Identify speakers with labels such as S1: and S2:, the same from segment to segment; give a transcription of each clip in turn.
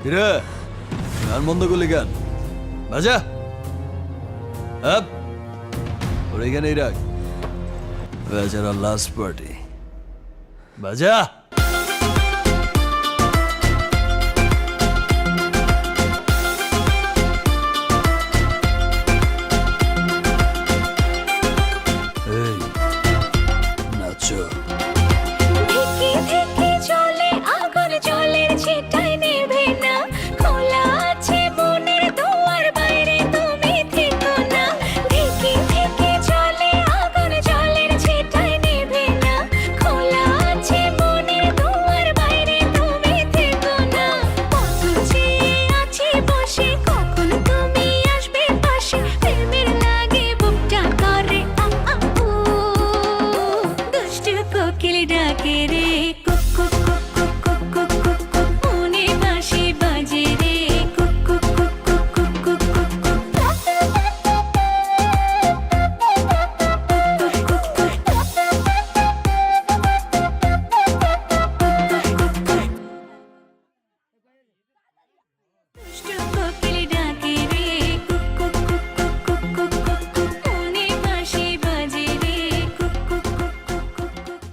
S1: রে গান বন্ধ করলি গান বাজা আপ ওর এখানেই রাখ বেচারা লাস্ট পার্টি বাজা এই নাচো
S2: ধিকি ধিকি চলে আগুন জলের ছিটায় নেভে না খোলা আছে মনের দুয়ার বাইরে তুমি থেকো না ধিকি ধিকি চলে আগুন জলের ছিটায় নেভে না খোলা আছে মনের দুয়ার বাইরে তুমি থেকো না কত চেয়ে আছি বসে কখন তুমি আসবে পাশে প্রেমের লাগে বুকটা করে উ দুষ্ট কোকিল ডাকে রে cook cook cook cook cook cook cook cook মনে বাঁশি বাজে রে cook cook cook cook cook cook cook cook দুষ্ট কোকিল ডাকে রে cook cook cook cook cook cook cook cook মনে বাঁশি বাজে রে cook cook cook cook cook cook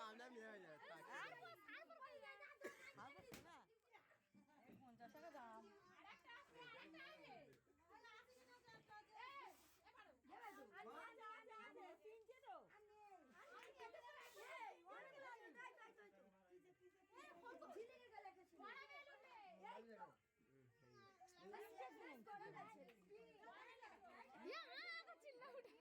S3: আমরা মেয়ে হয়ে যায়